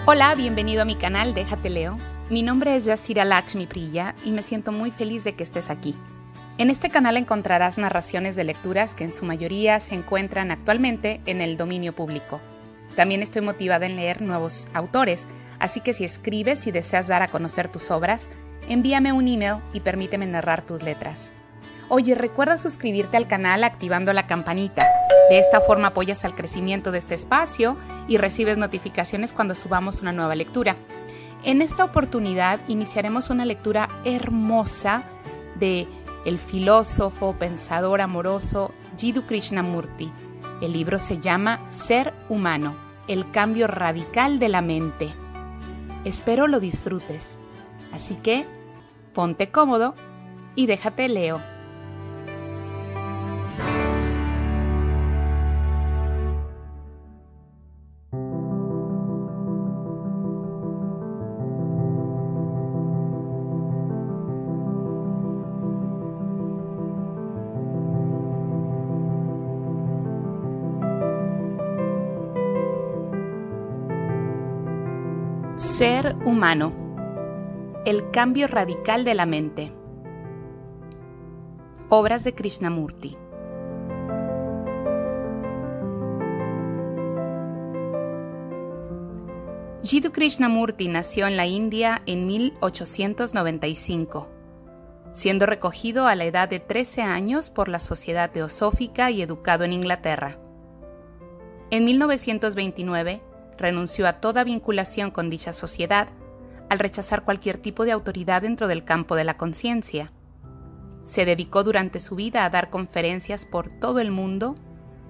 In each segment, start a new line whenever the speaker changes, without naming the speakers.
Hola, bienvenido a mi canal Déjate Leo. Mi nombre es Yasira Lakshmi Priya y me siento muy feliz de que estés aquí. En este canal encontrarás narraciones de lecturas que en su mayoría se encuentran actualmente en el dominio público. También estoy motivada en leer nuevos autores, así que si escribes y deseas dar a conocer tus obras, envíame un email y permíteme narrar tus letras. Oye, recuerda suscribirte al canal activando la campanita. De esta forma apoyas al crecimiento de este espacio y recibes notificaciones cuando subamos una nueva lectura. En esta oportunidad iniciaremos una lectura hermosa de el filósofo, pensador amoroso Jiddu Krishnamurti. El libro se llama Ser humano, el cambio radical de la mente. Espero lo disfrutes. Así que, ponte cómodo y déjate leo. Ser humano, el cambio radical de la mente. Obras de Krishnamurti. Jiddu Krishnamurti nació en la India en 1895, siendo recogido a la edad de 13 años por la Sociedad Teosófica y educado en Inglaterra. En 1929, renunció a toda vinculación con dicha sociedad al rechazar cualquier tipo de autoridad dentro del campo de la conciencia. Se dedicó durante su vida a dar conferencias por todo el mundo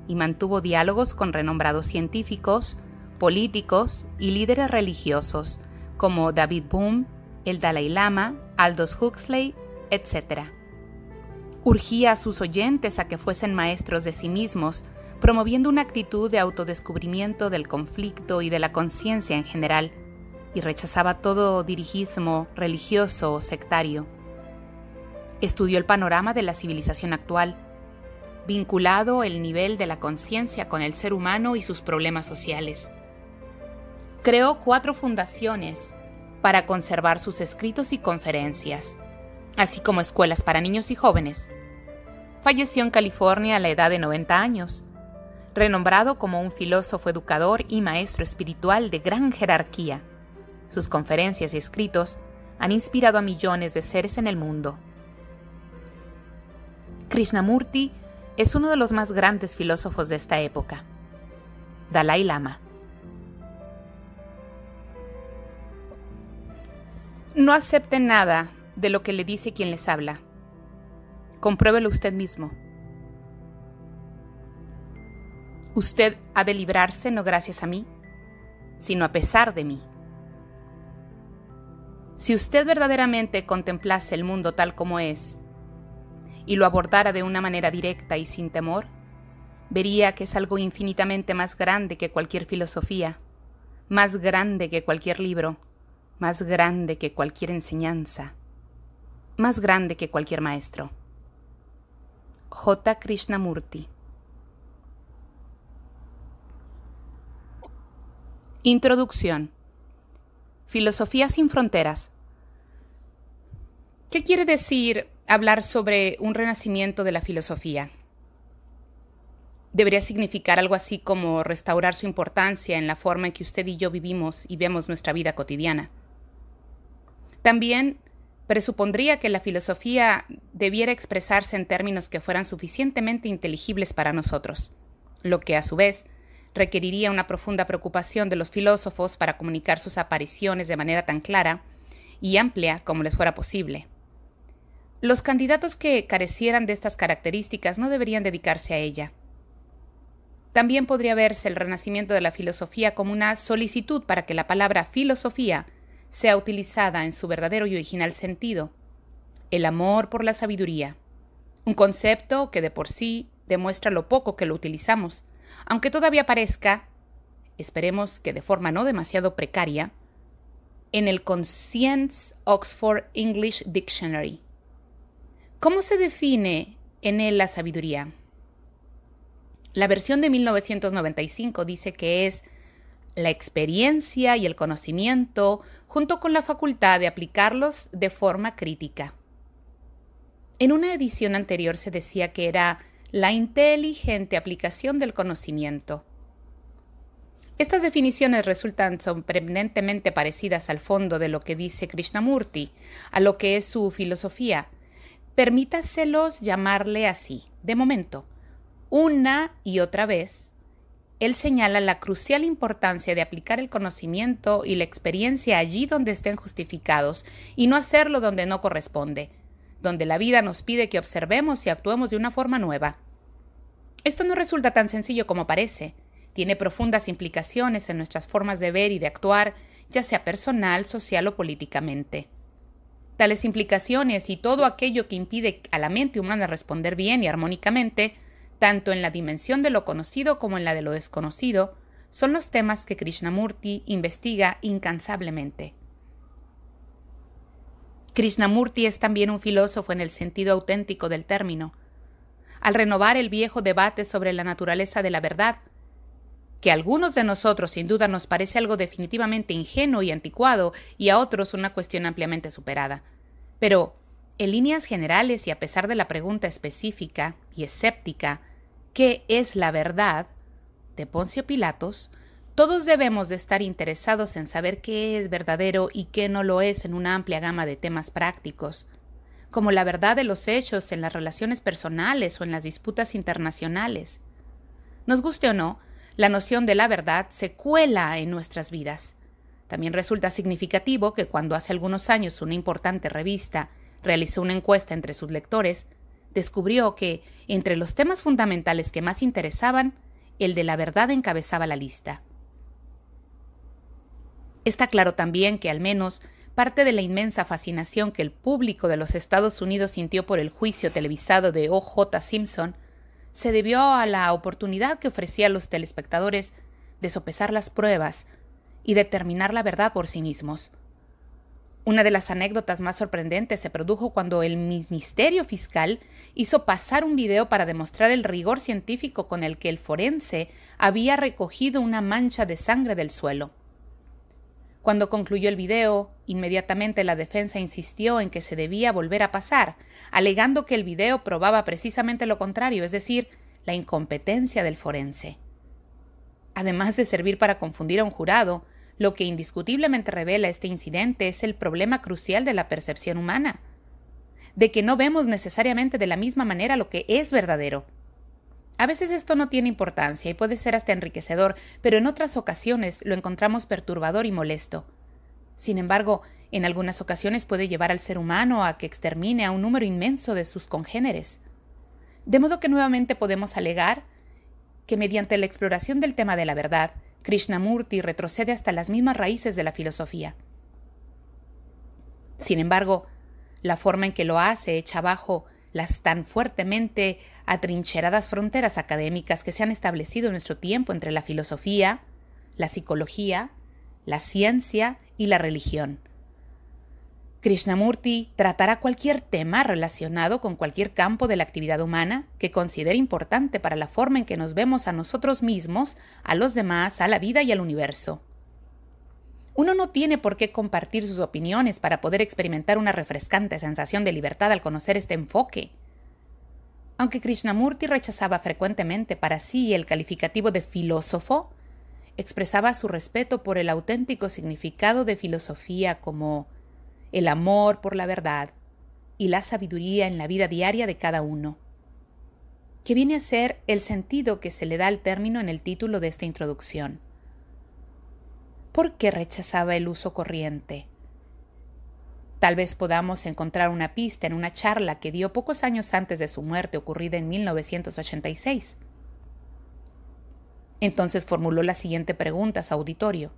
y mantuvo diálogos con renombrados científicos, políticos y líderes religiosos como David Bohm, el Dalai Lama, Aldous Huxley, etc. Urgía a sus oyentes a que fuesen maestros de sí mismos, promoviendo una actitud de autodescubrimiento del conflicto y de la conciencia en general, y rechazaba todo dirigismo religioso o sectario. Estudió el panorama de la civilización actual, vinculado el nivel de la conciencia con el ser humano y sus problemas sociales. Creó 4 fundaciones para conservar sus escritos y conferencias, así como escuelas para niños y jóvenes. Falleció en California a la edad de 90 años, renombrado como un filósofo educador y maestro espiritual de gran jerarquía. Sus conferencias y escritos han inspirado a millones de seres en el mundo. Krishnamurti es uno de los más grandes filósofos de esta época. Dalai Lama. No acepte nada de lo que le dice quien les habla. Compruébelo usted mismo. Usted ha de librarse no gracias a mí, sino a pesar de mí. Si usted verdaderamente contemplase el mundo tal como es y lo abordara de una manera directa y sin temor, vería que es algo infinitamente más grande que cualquier filosofía, más grande que cualquier libro, más grande que cualquier enseñanza, más grande que cualquier maestro. J. Krishnamurti. Introducción. Filosofía sin fronteras. ¿Qué quiere decir hablar sobre un renacimiento de la filosofía? Debería significar algo así como restaurar su importancia en la forma en que usted y yo vivimos y vemos nuestra vida cotidiana. También presupondría que la filosofía debiera expresarse en términos que fueran suficientemente inteligibles para nosotros, lo que a su vez requeriría una profunda preocupación de los filósofos para comunicar sus apariciones de manera tan clara y amplia como les fuera posible. Los candidatos que carecieran de estas características no deberían dedicarse a ella. También podría verse el renacimiento de la filosofía como una solicitud para que la palabra filosofía sea utilizada en su verdadero y original sentido, el amor por la sabiduría, un concepto que de por sí demuestra lo poco que lo utilizamos, aunque todavía aparezca, esperemos que de forma no demasiado precaria, en el Conscience Oxford English Dictionary. ¿Cómo se define en él la sabiduría? La versión de 1995 dice que es la experiencia y el conocimiento, junto con la facultad de aplicarlos de forma crítica. En una edición anterior se decía que era la inteligente aplicación del conocimiento. Estas definiciones resultan sorprendentemente parecidas al fondo de lo que dice Krishnamurti, a lo que es su filosofía. Permítaselos llamarle así, de momento. Una y otra vez, él señala la crucial importancia de aplicar el conocimiento y la experiencia allí donde estén justificados y no hacerlo donde no corresponde, donde la vida nos pide que observemos y actuemos de una forma nueva. Esto no resulta tan sencillo como parece. Tiene profundas implicaciones en nuestras formas de ver y de actuar, ya sea personal, social o políticamente. Tales implicaciones y todo aquello que impide a la mente humana responder bien y armónicamente, tanto en la dimensión de lo conocido como en la de lo desconocido, son los temas que Krishnamurti investiga incansablemente. Krishnamurti es también un filósofo en el sentido auténtico del término. Al renovar el viejo debate sobre la naturaleza de la verdad, que a algunos de nosotros sin duda nos parece algo definitivamente ingenuo y anticuado y a otros una cuestión ampliamente superada. Pero, en líneas generales y a pesar de la pregunta específica y escéptica, ¿qué es la verdad?, de Poncio Pilatos, todos debemos de estar interesados en saber qué es verdadero y qué no lo es en una amplia gama de temas prácticos, como la verdad de los hechos en las relaciones personales o en las disputas internacionales. Nos guste o no, la noción de la verdad se cuela en nuestras vidas. También resulta significativo que cuando hace algunos años una importante revista realizó una encuesta entre sus lectores, descubrió que, entre los temas fundamentales que más interesaban, el de la verdad encabezaba la lista. Está claro también que al menos parte de la inmensa fascinación que el público de los Estados Unidos sintió por el juicio televisado de O.J. Simpson se debió a la oportunidad que ofrecía a los telespectadores de sopesar las pruebas y determinar la verdad por sí mismos. Una de las anécdotas más sorprendentes se produjo cuando el Ministerio Fiscal hizo pasar un video para demostrar el rigor científico con el que el forense había recogido una mancha de sangre del suelo. Cuando concluyó el video, inmediatamente la defensa insistió en que se debía volver a pasar, alegando que el video probaba precisamente lo contrario, es decir, la incompetencia del forense. Además de servir para confundir a un jurado, lo que indiscutiblemente revela este incidente es el problema crucial de la percepción humana, de que no vemos necesariamente de la misma manera lo que es verdadero. A veces esto no tiene importancia y puede ser hasta enriquecedor, pero en otras ocasiones lo encontramos perturbador y molesto. Sin embargo, en algunas ocasiones puede llevar al ser humano a que extermine a un número inmenso de sus congéneres. De modo que nuevamente podemos alegar que mediante la exploración del tema de la verdad, Krishnamurti retrocede hasta las mismas raíces de la filosofía. Sin embargo, la forma en que lo hace echa abajo las tan fuertemente atrincheradas fronteras académicas que se han establecido en nuestro tiempo entre la filosofía, la psicología, la ciencia y la religión. Krishnamurti tratará cualquier tema relacionado con cualquier campo de la actividad humana que considere importante para la forma en que nos vemos a nosotros mismos, a los demás, a la vida y al universo. Uno no tiene por qué compartir sus opiniones para poder experimentar una refrescante sensación de libertad al conocer este enfoque. Aunque Krishnamurti rechazaba frecuentemente para sí el calificativo de filósofo, expresaba su respeto por el auténtico significado de filosofía como el amor por la verdad y la sabiduría en la vida diaria de cada uno, que viene a ser el sentido que se le da al término en el título de esta introducción. ¿Por qué rechazaba el uso corriente? Tal vez podamos encontrar una pista en una charla que dio pocos años antes de su muerte, ocurrida en 1986. Entonces formuló la siguiente pregunta a su auditorio.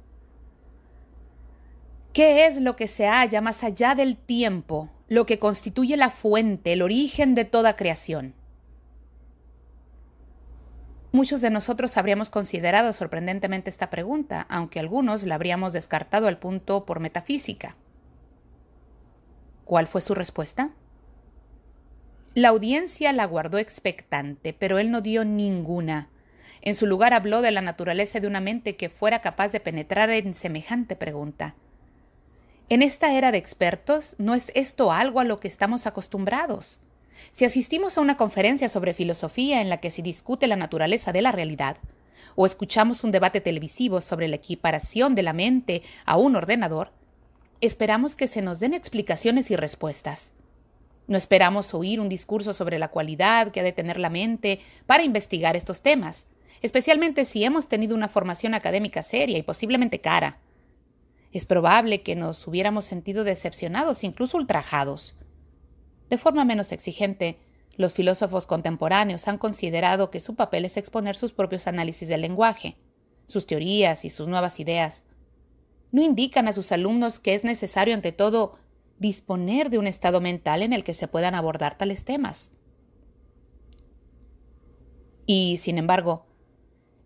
¿Qué es lo que se halla más allá del tiempo, lo que constituye la fuente, el origen de toda creación? Muchos de nosotros habríamos considerado sorprendentemente esta pregunta, aunque algunos la habríamos descartado al punto por metafísica. ¿Cuál fue su respuesta? La audiencia la guardó expectante, pero él no dio ninguna. En su lugar habló de la naturaleza de una mente que fuera capaz de penetrar en semejante pregunta. En esta era de expertos, ¿no es esto algo a lo que estamos acostumbrados? Si asistimos a una conferencia sobre filosofía en la que se discute la naturaleza de la realidad, o escuchamos un debate televisivo sobre la equiparación de la mente a un ordenador, esperamos que se nos den explicaciones y respuestas. No esperamos oír un discurso sobre la cualidad que ha de tener la mente para investigar estos temas, especialmente si hemos tenido una formación académica seria y posiblemente cara. Es probable que nos hubiéramos sentido decepcionados, incluso ultrajados. De forma menos exigente, los filósofos contemporáneos han considerado que su papel es exponer sus propios análisis del lenguaje, sus teorías y sus nuevas ideas. No indican a sus alumnos que es necesario, ante todo, disponer de un estado mental en el que se puedan abordar tales temas. Y, sin embargo,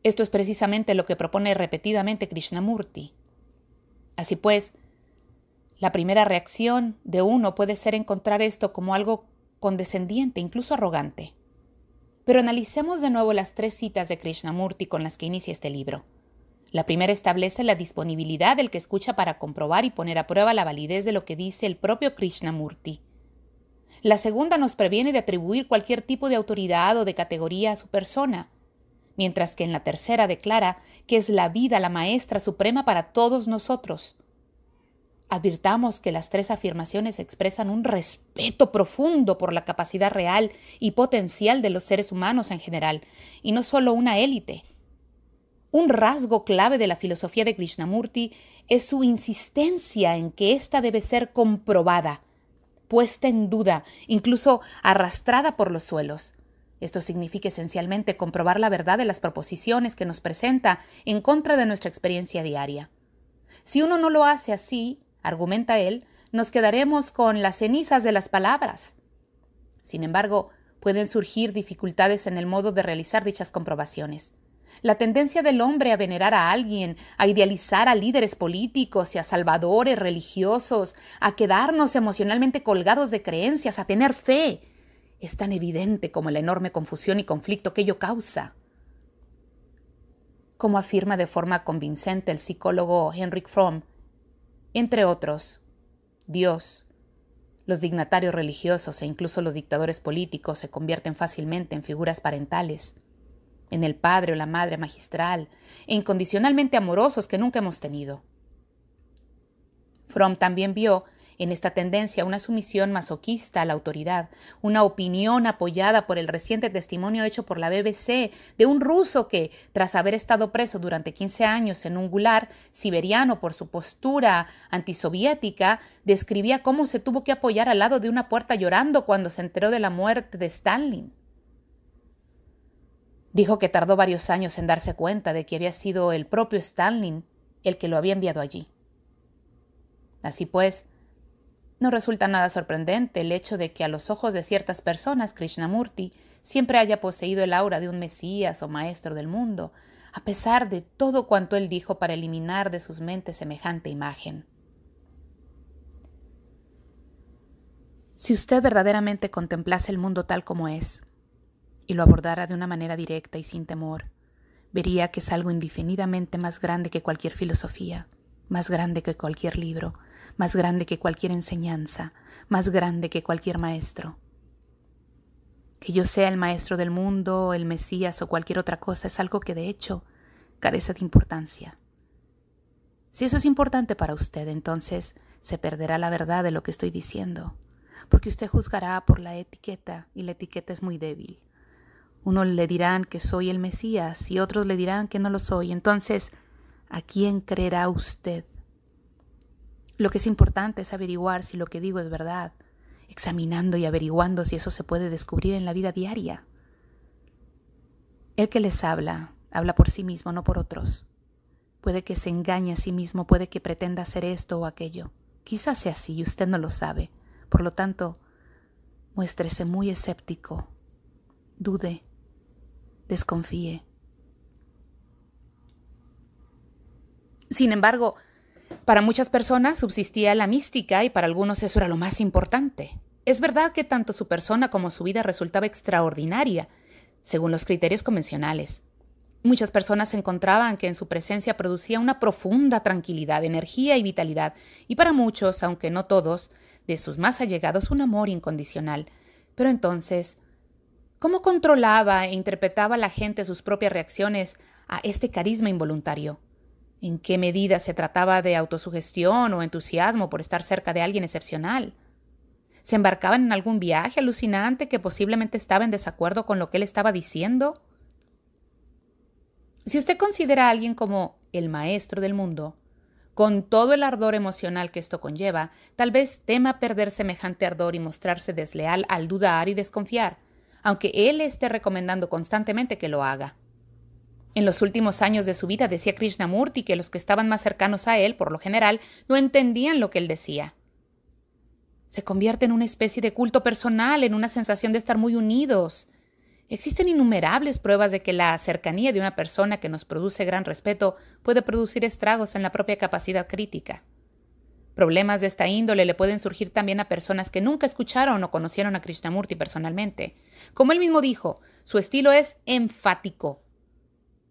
esto es precisamente lo que propone repetidamente Krishnamurti. Así pues, la primera reacción de uno puede ser encontrar esto como algo condescendiente, incluso arrogante. Pero analicemos de nuevo las 3 citas de Krishnamurti con las que inicia este libro. La primera establece la disponibilidad del que escucha para comprobar y poner a prueba la validez de lo que dice el propio Krishnamurti. La segunda nos previene de atribuir cualquier tipo de autoridad o de categoría a su persona, mientras que en la tercera declara que es la vida la maestra suprema para todos nosotros. Advirtamos que las 3 afirmaciones expresan un respeto profundo por la capacidad real y potencial de los seres humanos en general, y no solo una élite. Un rasgo clave de la filosofía de Krishnamurti es su insistencia en que ésta debe ser comprobada, puesta en duda, incluso arrastrada por los suelos. Esto significa esencialmente comprobar la verdad de las proposiciones que nos presenta en contra de nuestra experiencia diaria. Si uno no lo hace así, argumenta él, nos quedaremos con las cenizas de las palabras. Sin embargo, pueden surgir dificultades en el modo de realizar dichas comprobaciones. La tendencia del hombre a venerar a alguien, a idealizar a líderes políticos y a salvadores religiosos, a quedarnos emocionalmente colgados de creencias, a tener fe, es tan evidente como la enorme confusión y conflicto que ello causa. Como afirma de forma convincente el psicólogo Henrik Fromm, entre otros, Dios, los dignatarios religiosos e incluso los dictadores políticos se convierten fácilmente en figuras parentales, en el padre o la madre magistral e incondicionalmente amorosos que nunca hemos tenido. Fromm también vio en esta tendencia una sumisión masoquista a la autoridad, una opinión apoyada por el reciente testimonio hecho por la BBC de un ruso que, tras haber estado preso durante 15 años en un gulag siberiano por su postura antisoviética, describía cómo se tuvo que apoyar al lado de una puerta llorando cuando se enteró de la muerte de Stalin. Dijo que tardó varios años en darse cuenta de que había sido el propio Stalin el que lo había enviado allí. Así pues, no resulta nada sorprendente el hecho de que a los ojos de ciertas personas Krishnamurti siempre haya poseído el aura de un mesías o maestro del mundo, a pesar de todo cuanto él dijo para eliminar de sus mentes semejante imagen. Si usted verdaderamente contemplase el mundo tal como es, y lo abordara de una manera directa y sin temor, vería que es algo indefinidamente más grande que cualquier filosofía, más grande que cualquier libro, más grande que cualquier enseñanza, más grande que cualquier maestro. Que yo sea el maestro del mundo, el Mesías o cualquier otra cosa es algo que de hecho carece de importancia. Si eso es importante para usted, entonces se perderá la verdad de lo que estoy diciendo, porque usted juzgará por la etiqueta y la etiqueta es muy débil. Unos le dirán que soy el Mesías y otros le dirán que no lo soy. Entonces, ¿a quién creerá usted? Lo que es importante es averiguar si lo que digo es verdad, examinando y averiguando si eso se puede descubrir en la vida diaria. El que les habla por sí mismo, no por otros. Puede que se engañe a sí mismo, puede que pretenda hacer esto o aquello. Quizás sea así y usted no lo sabe. Por lo tanto, muéstrese muy escéptico. Dude. Desconfíe. Sin embargo, para muchas personas subsistía la mística y para algunos eso era lo más importante. Es verdad que tanto su persona como su vida resultaba extraordinaria, según los criterios convencionales. Muchas personas encontraban que en su presencia producía una profunda tranquilidad, energía y vitalidad, y para muchos, aunque no todos, de sus más allegados, un amor incondicional. Pero entonces, ¿cómo controlaba e interpretaba la gente sus propias reacciones a este carisma involuntario? ¿En qué medida se trataba de autosugestión o entusiasmo por estar cerca de alguien excepcional? ¿Se embarcaban en algún viaje alucinante que posiblemente estaba en desacuerdo con lo que él estaba diciendo? Si usted considera a alguien como el maestro del mundo, con todo el ardor emocional que esto conlleva, tal vez tema perder semejante ardor y mostrarse desleal al dudar y desconfiar, aunque él le esté recomendando constantemente que lo haga. En los últimos años de su vida decía Krishnamurti que los que estaban más cercanos a él, por lo general, no entendían lo que él decía. Se convierte en una especie de culto personal, en una sensación de estar muy unidos. Existen innumerables pruebas de que la cercanía de una persona que nos produce gran respeto puede producir estragos en la propia capacidad crítica. Problemas de esta índole le pueden surgir también a personas que nunca escucharon o conocieron a Krishnamurti personalmente. Como él mismo dijo, su estilo es enfático.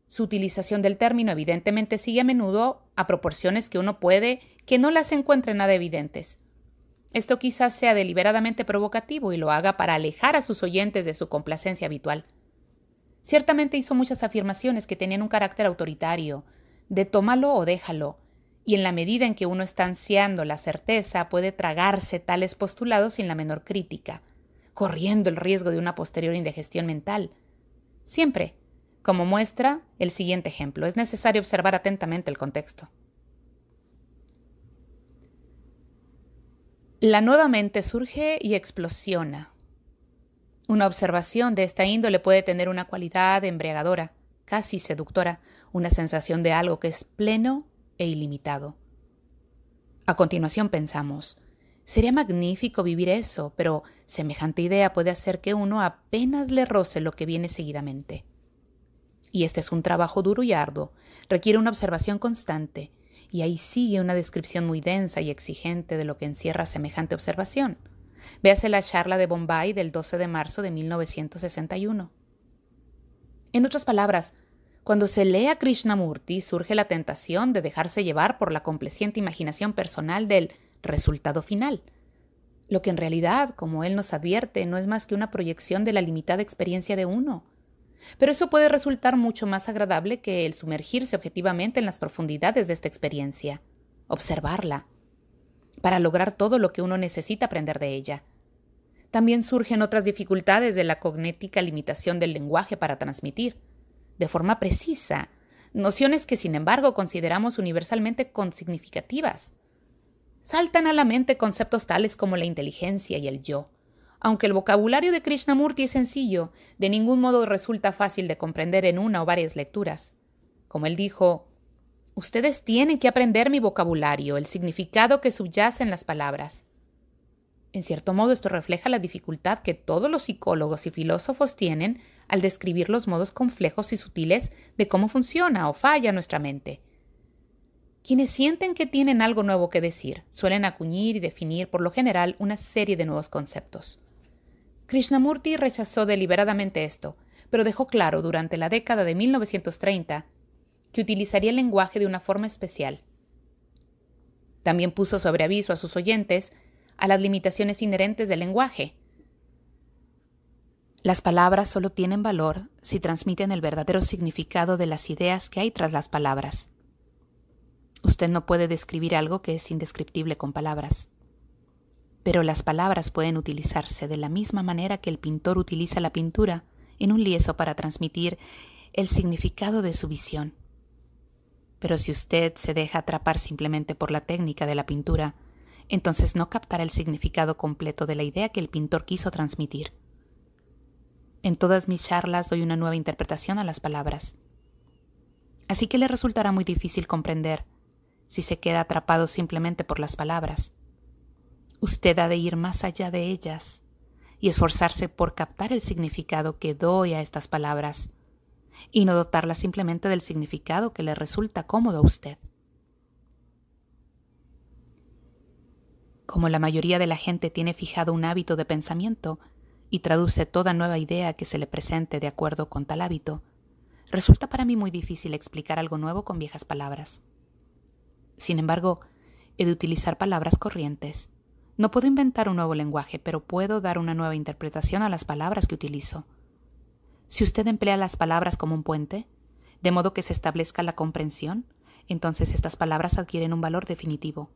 Su utilización del término evidentemente sigue a menudo a proporciones que uno puede que no las encuentre nada evidentes. Esto quizás sea deliberadamente provocativo y lo haga para alejar a sus oyentes de su complacencia habitual. Ciertamente hizo muchas afirmaciones que tenían un carácter autoritario, de tómalo o déjalo, y en la medida en que uno está ansiando la certeza puede tragarse tales postulados sin la menor crítica, corriendo el riesgo de una posterior indigestión mental. Siempre, como muestra el siguiente ejemplo, es necesario observar atentamente el contexto. La nueva mente surge y explosiona. Una observación de esta índole puede tener una cualidad embriagadora, casi seductora, una sensación de algo que es pleno e ilimitado. A continuación pensamos, sería magnífico vivir eso, pero semejante idea puede hacer que uno apenas le roce lo que viene seguidamente. Y este es un trabajo duro y arduo, requiere una observación constante, y ahí sigue una descripción muy densa y exigente de lo que encierra semejante observación. Véase la charla de Bombay del 12 de marzo de 1961. En otras palabras, cuando se lee a Krishnamurti surge la tentación de dejarse llevar por la complaciente imaginación personal del resultado final, lo que en realidad, como él nos advierte, no es más que una proyección de la limitada experiencia de uno. Pero eso puede resultar mucho más agradable que el sumergirse objetivamente en las profundidades de esta experiencia, observarla, para lograr todo lo que uno necesita aprender de ella. También surgen otras dificultades de la cognética limitación del lenguaje para transmitir, de forma precisa, nociones que sin embargo consideramos universalmente consignificativas. Saltan a la mente conceptos tales como la inteligencia y el yo. Aunque el vocabulario de Krishnamurti es sencillo, de ningún modo resulta fácil de comprender en una o varias lecturas. Como él dijo, ustedes tienen que aprender mi vocabulario, el significado que subyace en las palabras. En cierto modo, esto refleja la dificultad que todos los psicólogos y filósofos tienen al describir los modos complejos y sutiles de cómo funciona o falla nuestra mente. Quienes sienten que tienen algo nuevo que decir suelen acuñir y definir por lo general una serie de nuevos conceptos. Krishnamurti rechazó deliberadamente esto, pero dejó claro durante la década de 1930 que utilizaría el lenguaje de una forma especial. También puso sobre aviso a sus oyentes a las limitaciones inherentes del lenguaje. Las palabras solo tienen valor si transmiten el verdadero significado de las ideas que hay tras las palabras. Usted no puede describir algo que es indescriptible con palabras. Pero las palabras pueden utilizarse de la misma manera que el pintor utiliza la pintura en un lienzo para transmitir el significado de su visión. Pero si usted se deja atrapar simplemente por la técnica de la pintura, entonces no captará el significado completo de la idea que el pintor quiso transmitir. En todas mis charlas doy una nueva interpretación a las palabras. Así que le resultará muy difícil comprender si se queda atrapado simplemente por las palabras. Usted ha de ir más allá de ellas y esforzarse por captar el significado que doy a estas palabras y no dotarlas simplemente del significado que le resulta cómodo a usted. Como la mayoría de la gente tiene fijado un hábito de pensamiento y traduce toda nueva idea que se le presente de acuerdo con tal hábito, Resulta para mí muy difícil explicar algo nuevo con viejas palabras. Sin embargo, he de utilizar palabras corrientes. No puedo inventar un nuevo lenguaje, pero puedo dar una nueva interpretación a las palabras que utilizo. Si usted emplea las palabras como un puente, de modo que se establezca la comprensión, entonces estas palabras adquieren un valor definitivo.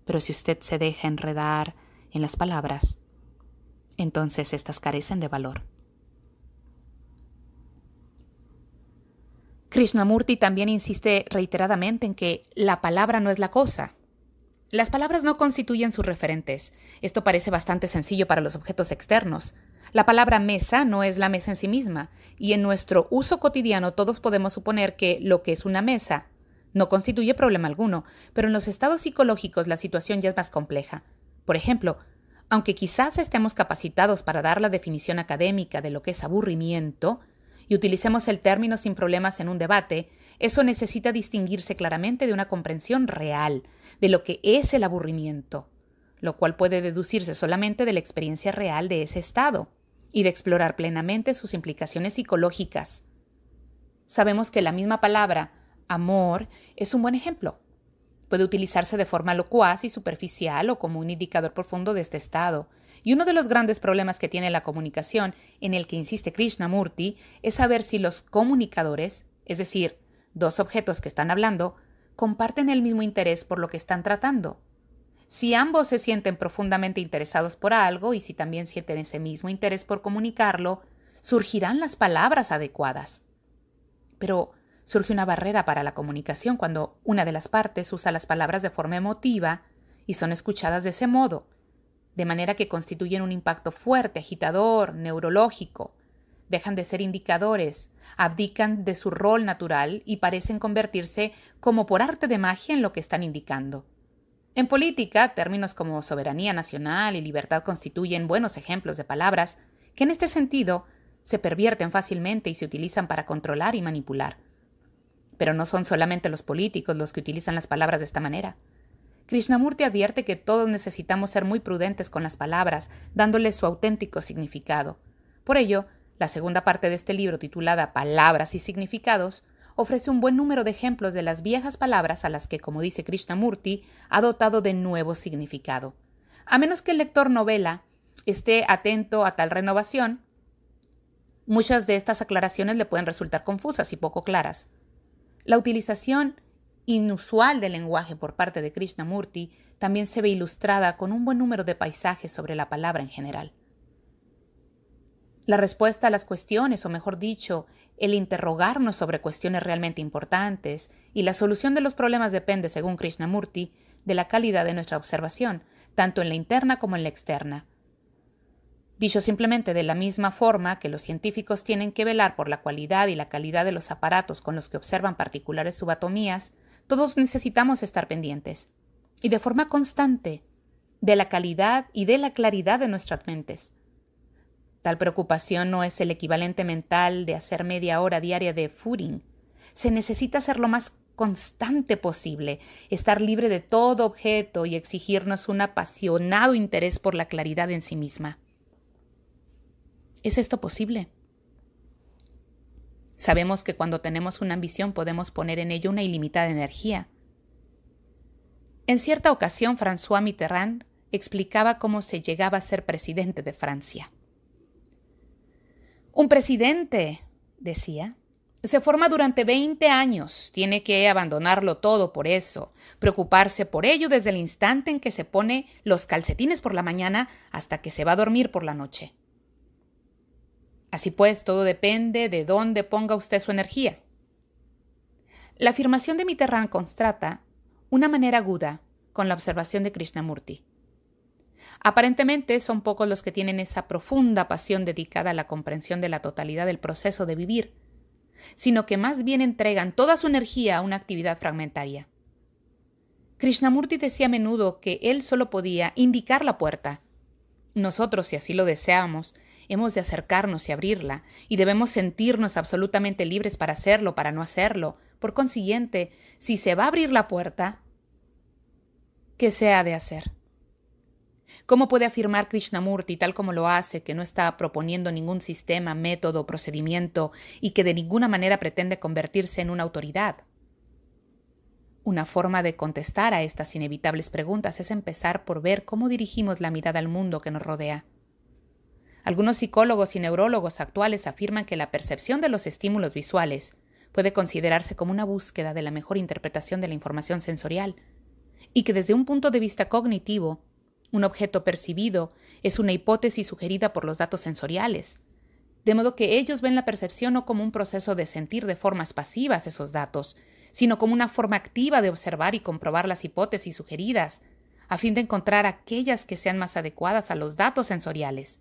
Pero si usted se deja enredar en las palabras, entonces estas carecen de valor. Krishnamurti también insiste reiteradamente en que la palabra no es la cosa. Las palabras no constituyen sus referentes. Esto parece bastante sencillo para los objetos externos. La palabra mesa no es la mesa en sí misma, y en nuestro uso cotidiano todos podemos suponer que lo que es una mesa no constituye problema alguno, pero en los estados psicológicos la situación ya es más compleja. Por ejemplo, aunque quizás estemos capacitados para dar la definición académica de lo que es aburrimiento, y utilicemos el término sin problemas en un debate, eso necesita distinguirse claramente de una comprensión real de lo que es el aburrimiento, lo cual puede deducirse solamente de la experiencia real de ese estado y de explorar plenamente sus implicaciones psicológicas. Sabemos que la misma palabra, amor, es un buen ejemplo. Puede utilizarse de forma locuaz y superficial o como un indicador profundo de este estado. Y uno de los grandes problemas que tiene la comunicación, en el que insiste Krishnamurti, es saber si los comunicadores, es decir, dos objetos que están hablando, comparten el mismo interés por lo que están tratando. Si ambos se sienten profundamente interesados por algo y si también sienten ese mismo interés por comunicarlo, surgirán las palabras adecuadas. Pero surge una barrera para la comunicación cuando una de las partes usa las palabras de forma emotiva y son escuchadas de ese modo, de manera que constituyen un impacto fuerte, agitador, neurológico. Dejan de ser indicadores, abdican de su rol natural y parecen convertirse como por arte de magia en lo que están indicando. En política, términos como soberanía nacional y libertad constituyen buenos ejemplos de palabras que en este sentido se pervierten fácilmente y se utilizan para controlar y manipular. Pero no son solamente los políticos los que utilizan las palabras de esta manera. Krishnamurti advierte que todos necesitamos ser muy prudentes con las palabras, dándoles su auténtico significado. Por ello, la segunda parte de este libro, titulada Palabras y significados, ofrece un buen número de ejemplos de las viejas palabras a las que, como dice Krishnamurti, ha dotado de nuevo significado. A menos que el lector novela esté atento a tal renovación, muchas de estas aclaraciones le pueden resultar confusas y poco claras. La utilización inusual del lenguaje por parte de Krishnamurti también se ve ilustrada con un buen número de paisajes sobre la palabra en general. La respuesta a las cuestiones, o mejor dicho, el interrogarnos sobre cuestiones realmente importantes y la solución de los problemas depende, según Krishnamurti, de la calidad de nuestra observación, tanto en la interna como en la externa. Dicho simplemente de la misma forma que los científicos tienen que velar por la cualidad y la calidad de los aparatos con los que observan particulares subatomías, todos necesitamos estar pendientes, y de forma constante, de la calidad y de la claridad de nuestras mentes. Tal preocupación no es el equivalente mental de hacer media hora diaria de footing. Se necesita ser lo más constante posible, estar libre de todo objeto y exigirnos un apasionado interés por la claridad en sí misma. ¿Es esto posible? Sabemos que cuando tenemos una ambición podemos poner en ello una ilimitada energía. En cierta ocasión, François Mitterrand explicaba cómo se llegaba a ser presidente de Francia. Un presidente, decía, se forma durante 20 años. Tiene que abandonarlo todo por eso, preocuparse por ello desde el instante en que se pone los calcetines por la mañana hasta que se va a dormir por la noche. Así pues, todo depende de dónde ponga usted su energía. La afirmación de Mitterrand constata una manera aguda con la observación de Krishnamurti. Aparentemente son pocos los que tienen esa profunda pasión dedicada a la comprensión de la totalidad del proceso de vivir, sino que más bien entregan toda su energía a una actividad fragmentaria. Krishnamurti decía a menudo que él solo podía indicar la puerta. Nosotros, si así lo deseamos, hemos de acercarnos y abrirla, y debemos sentirnos absolutamente libres para hacerlo, para no hacerlo. Por consiguiente, si se va a abrir la puerta, ¿qué se ha de hacer? ¿Cómo puede afirmar Krishnamurti, tal como lo hace, que no está proponiendo ningún sistema, método o procedimiento y que de ninguna manera pretende convertirse en una autoridad? Una forma de contestar a estas inevitables preguntas es empezar por ver cómo dirigimos la mirada al mundo que nos rodea. Algunos psicólogos y neurólogos actuales afirman que la percepción de los estímulos visuales puede considerarse como una búsqueda de la mejor interpretación de la información sensorial, y que desde un punto de vista cognitivo, un objeto percibido es una hipótesis sugerida por los datos sensoriales, de modo que ellos ven la percepción no como un proceso de sentir de formas pasivas esos datos, sino como una forma activa de observar y comprobar las hipótesis sugeridas, a fin de encontrar aquellas que sean más adecuadas a los datos sensoriales.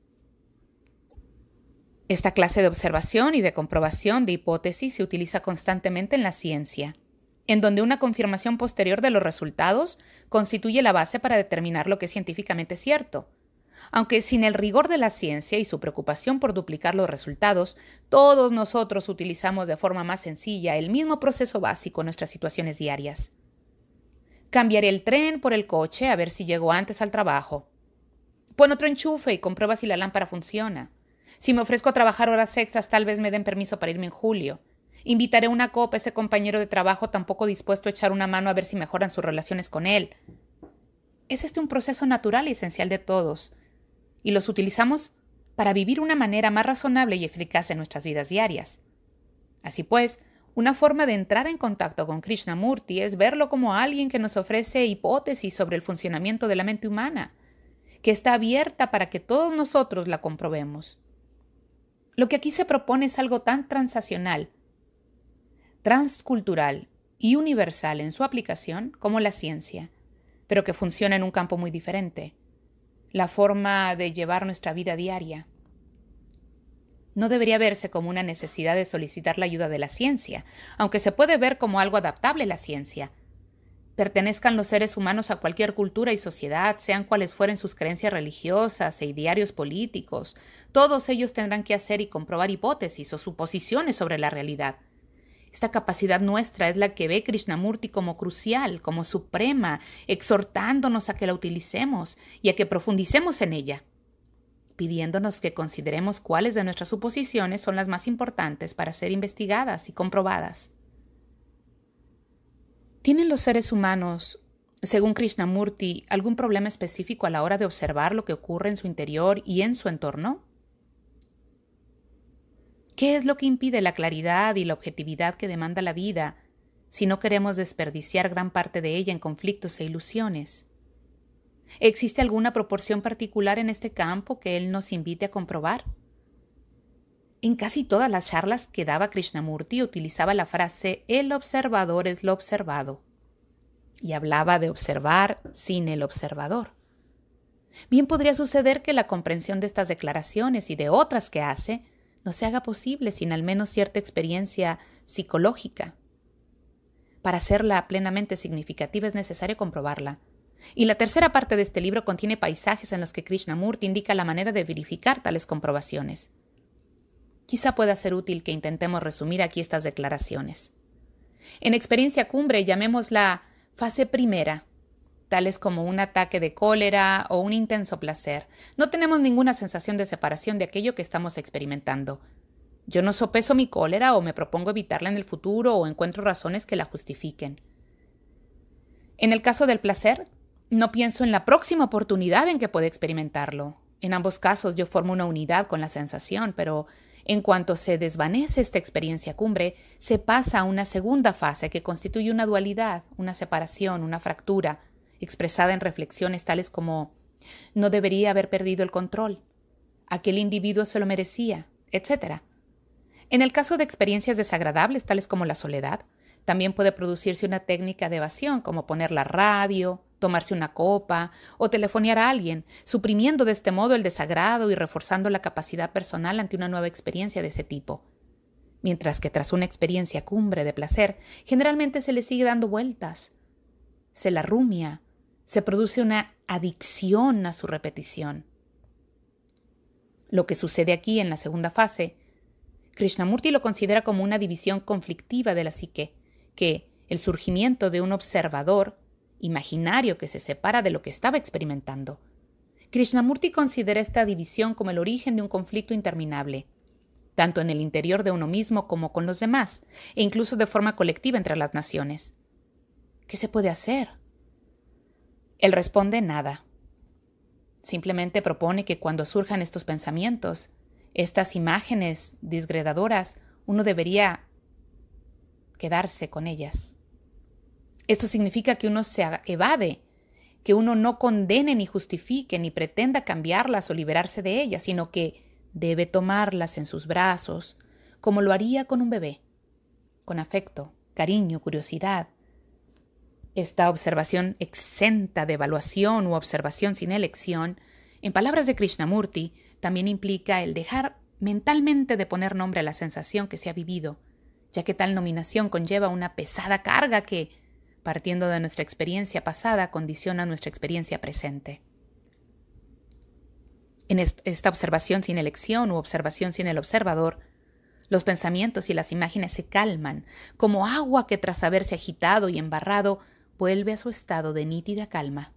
Esta clase de observación y de comprobación de hipótesis se utiliza constantemente en la ciencia, en donde una confirmación posterior de los resultados constituye la base para determinar lo que es científicamente cierto. Aunque sin el rigor de la ciencia y su preocupación por duplicar los resultados, todos nosotros utilizamos de forma más sencilla el mismo proceso básico en nuestras situaciones diarias. Cambiaré el tren por el coche a ver si llego antes al trabajo. Pon otro enchufe y comprueba si la lámpara funciona. Si me ofrezco a trabajar horas extras, tal vez me den permiso para irme en julio. Invitaré una copa a ese compañero de trabajo tampoco dispuesto a echar una mano a ver si mejoran sus relaciones con él. Es un proceso natural y esencial de todos, y los utilizamos para vivir una manera más razonable y eficaz en nuestras vidas diarias. Así pues, una forma de entrar en contacto con Krishnamurti es verlo como alguien que nos ofrece hipótesis sobre el funcionamiento de la mente humana, que está abierta para que todos nosotros la comprobemos. Lo que aquí se propone es algo tan transacional, transcultural y universal en su aplicación como la ciencia, pero que funciona en un campo muy diferente: la forma de llevar nuestra vida diaria. No debería verse como una necesidad de solicitar la ayuda de la ciencia, aunque se puede ver como algo adaptable a la ciencia. Pertenezcan los seres humanos a cualquier cultura y sociedad, sean cuales fueren sus creencias religiosas e idearios políticos, todos ellos tendrán que hacer y comprobar hipótesis o suposiciones sobre la realidad. Esta capacidad nuestra es la que ve Krishnamurti como crucial, como suprema, exhortándonos a que la utilicemos y a que profundicemos en ella, pidiéndonos que consideremos cuáles de nuestras suposiciones son las más importantes para ser investigadas y comprobadas. ¿Tienen los seres humanos, según Krishnamurti, algún problema específico a la hora de observar lo que ocurre en su interior y en su entorno? ¿Qué es lo que impide la claridad y la objetividad que demanda la vida si no queremos desperdiciar gran parte de ella en conflictos e ilusiones? ¿Existe alguna proporción particular en este campo que él nos invite a comprobar? En casi todas las charlas que daba Krishnamurti utilizaba la frase «el observador es lo observado» y hablaba de observar sin el observador. Bien podría suceder que la comprensión de estas declaraciones y de otras que hace no se haga posible sin al menos cierta experiencia psicológica. Para hacerla plenamente significativa es necesario comprobarla. Y la tercera parte de este libro contiene paisajes en los que Krishnamurti indica la manera de verificar tales comprobaciones. Quizá pueda ser útil que intentemos resumir aquí estas declaraciones. En experiencia cumbre llamémosla fase primera, tales como un ataque de cólera o un intenso placer. No tenemos ninguna sensación de separación de aquello que estamos experimentando. Yo no sopeso mi cólera o me propongo evitarla en el futuro o encuentro razones que la justifiquen. En el caso del placer, no pienso en la próxima oportunidad en que pueda experimentarlo. En ambos casos yo formo una unidad con la sensación, pero en cuanto se desvanece esta experiencia cumbre, se pasa a una segunda fase que constituye una dualidad, una separación, una fractura, expresada en reflexiones tales como «no debería haber perdido el control», «aquel individuo se lo merecía», etc. En el caso de experiencias desagradables tales como la soledad, también puede producirse una técnica de evasión como poner la radio, tomarse una copa o telefonear a alguien, suprimiendo de este modo el desagrado y reforzando la capacidad personal ante una nueva experiencia de ese tipo. Mientras que tras una experiencia cumbre de placer, generalmente se le sigue dando vueltas. Se la rumia, se produce una adicción a su repetición. Lo que sucede aquí en la segunda fase, Krishnamurti lo considera como una división conflictiva de la psique, que el surgimiento de un observador imaginario que se separa de lo que estaba experimentando, Krishnamurti considera esta división como el origen de un conflicto interminable, tanto en el interior de uno mismo como con los demás, e incluso de forma colectiva entre las naciones. ¿Qué se puede hacer? Él responde nada. Simplemente propone que cuando surjan estos pensamientos, estas imágenes disgregadoras, uno debería quedarse con ellas. Esto significa que uno se evade, que uno no condene ni justifique ni pretenda cambiarlas o liberarse de ellas, sino que debe tomarlas en sus brazos, como lo haría con un bebé, con afecto, cariño, curiosidad. Esta observación exenta de evaluación u observación sin elección, en palabras de Krishnamurti, también implica el dejar mentalmente de poner nombre a la sensación que se ha vivido, ya que tal nominación conlleva una pesada carga que, partiendo de nuestra experiencia pasada, condiciona nuestra experiencia presente. En esta observación sin elección u observación sin el observador, los pensamientos y las imágenes se calman, como agua que tras haberse agitado y embarrado, vuelve a su estado de nítida calma.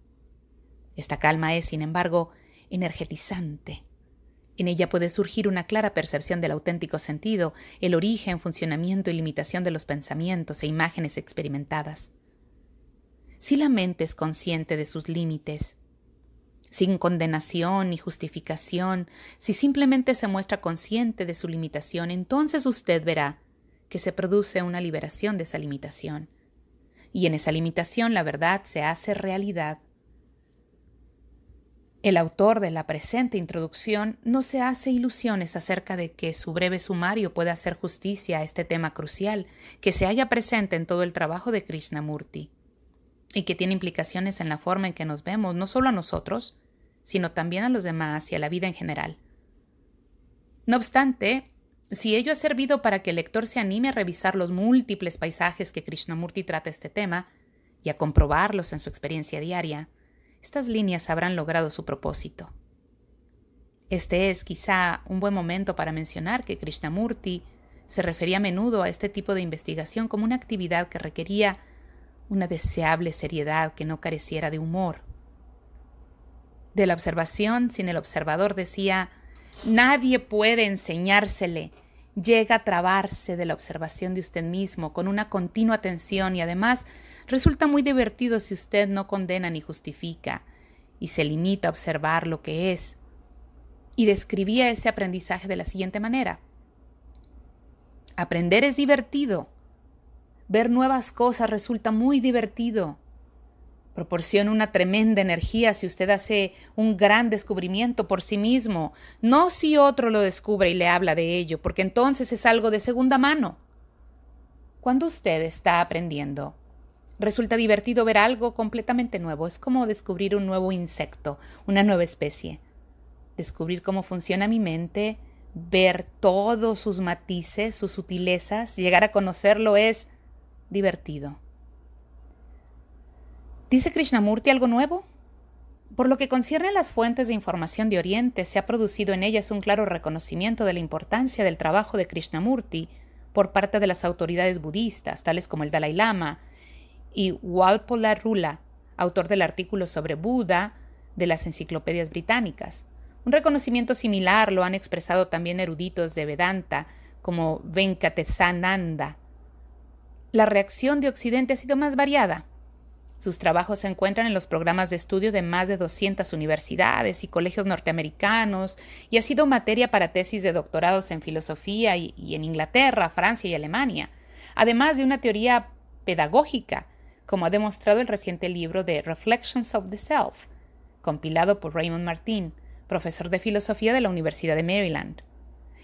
Esta calma es, sin embargo, energetizante. En ella puede surgir una clara percepción del auténtico sentido, el origen, funcionamiento y limitación de los pensamientos e imágenes experimentadas. Si la mente es consciente de sus límites, sin condenación ni justificación, si simplemente se muestra consciente de su limitación, entonces usted verá que se produce una liberación de esa limitación. Y en esa limitación la verdad se hace realidad. El autor de la presente introducción no se hace ilusiones acerca de que su breve sumario pueda hacer justicia a este tema crucial que se halla presente en todo el trabajo de Krishnamurti y que tiene implicaciones en la forma en que nos vemos, no solo a nosotros, sino también a los demás y a la vida en general. No obstante, si ello ha servido para que el lector se anime a revisar los múltiples paisajes que Krishnamurti trata este tema y a comprobarlos en su experiencia diaria, estas líneas habrán logrado su propósito. Este es quizá un buen momento para mencionar que Krishnamurti se refería a menudo a este tipo de investigación como una actividad que requería una deseable seriedad que no careciera de humor. De la observación sin el observador decía: nadie puede enseñársele. Llega a trabarse de la observación de usted mismo con una continua atención y además resulta muy divertido si usted no condena ni justifica y se limita a observar lo que es. Y describía ese aprendizaje de la siguiente manera: aprender es divertido. Ver nuevas cosas resulta muy divertido. Proporciona una tremenda energía si usted hace un gran descubrimiento por sí mismo, no si otro lo descubre y le habla de ello, porque entonces es algo de segunda mano. Cuando usted está aprendiendo, resulta divertido ver algo completamente nuevo. Es como descubrir un nuevo insecto, una nueva especie. Descubrir cómo funciona mi mente, ver todos sus matices, sus sutilezas, llegar a conocerlo es divertido. ¿Dice Krishnamurti algo nuevo? Por lo que concierne a las fuentes de información de Oriente, se ha producido en ellas un claro reconocimiento de la importancia del trabajo de Krishnamurti por parte de las autoridades budistas, tales como el Dalai Lama y Walpola Rula, autor del artículo sobre Buda de las enciclopedias británicas. Un reconocimiento similar lo han expresado también eruditos de Vedanta como Venkatesananda. La reacción de Occidente ha sido más variada. Sus trabajos se encuentran en los programas de estudio de más de 200 universidades y colegios norteamericanos y ha sido materia para tesis de doctorados en filosofía y en Inglaterra, Francia y Alemania, además de una teoría pedagógica, como ha demostrado el reciente libro de Reflections of the Self, compilado por Raymond Martin, profesor de filosofía de la Universidad de Maryland.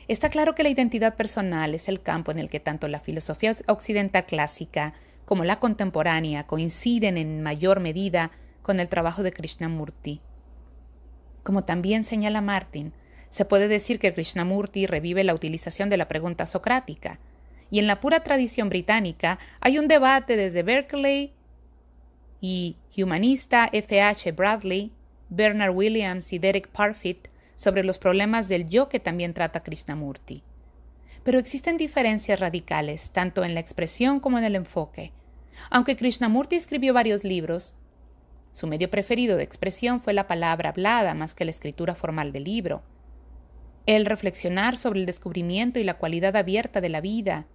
Está claro que la identidad personal es el campo en el que tanto la filosofía occidental clásica como la contemporánea coinciden en mayor medida con el trabajo de Krishnamurti. Como también señala Martin, se puede decir que Krishnamurti revive la utilización de la pregunta socrática, y en la pura tradición británica hay un debate desde Berkeley y humanista F.H. Bradley, Bernard Williams y Derek Parfit sobre los problemas del yo que también trata Krishnamurti. Pero existen diferencias radicales, tanto en la expresión como en el enfoque. Aunque Krishnamurti escribió varios libros, Su medio preferido de expresión fue la palabra hablada más que la escritura formal del libro. El reflexionar sobre el descubrimiento y la cualidad abierta de la vida,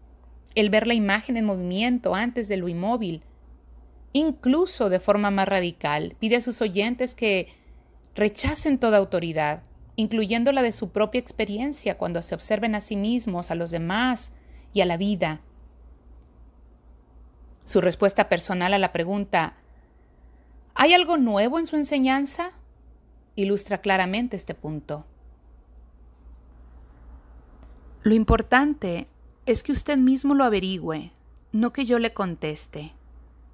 el ver la imagen en movimiento antes de lo inmóvil, incluso de forma más radical, pide a sus oyentes que rechacen toda autoridad, incluyendo la de su propia experiencia cuando se observen a sí mismos, a los demás y a la vida. Su respuesta personal a la pregunta ¿hay algo nuevo en su enseñanza? Ilustra claramente este punto. Lo importante es que usted mismo lo averigüe, no que yo le conteste,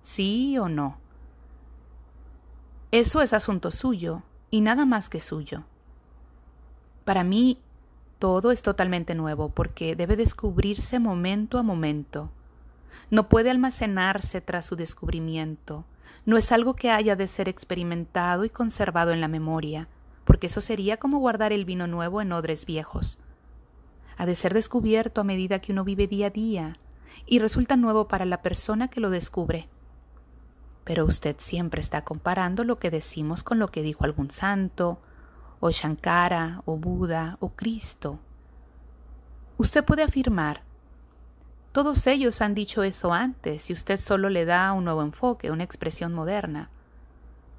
sí o no. Eso es asunto suyo y nada más que suyo. Para mí, todo es totalmente nuevo porque debe descubrirse momento a momento. No puede almacenarse tras su descubrimiento. No es algo que haya de ser experimentado y conservado en la memoria, porque eso sería como guardar el vino nuevo en odres viejos. Ha de ser descubierto a medida que uno vive día a día y resulta nuevo para la persona que lo descubre. Pero usted siempre está comparando lo que decimos con lo que dijo algún santo, o Shankara, o Buda, o Cristo. Usted puede afirmar, todos ellos han dicho eso antes y usted solo le da un nuevo enfoque, una expresión moderna.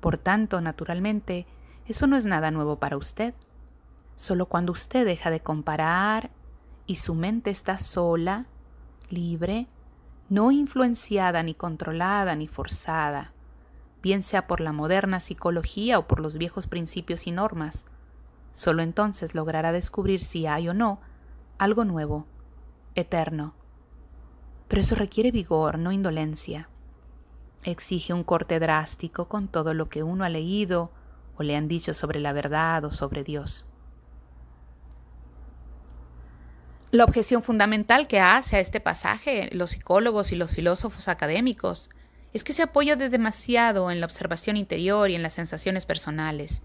Por tanto, naturalmente, eso no es nada nuevo para usted. Solo cuando usted deja de comparar y su mente está sola, libre, no influenciada ni controlada ni forzada, bien sea por la moderna psicología o por los viejos principios y normas, solo entonces logrará descubrir si hay o no algo nuevo, eterno. Pero eso requiere vigor, no indolencia. Exige un corte drástico con todo lo que uno ha leído o le han dicho sobre la verdad o sobre Dios. La objeción fundamental que hace a este pasaje los psicólogos y los filósofos académicos es que se apoya de demasiado en la observación interior y en las sensaciones personales.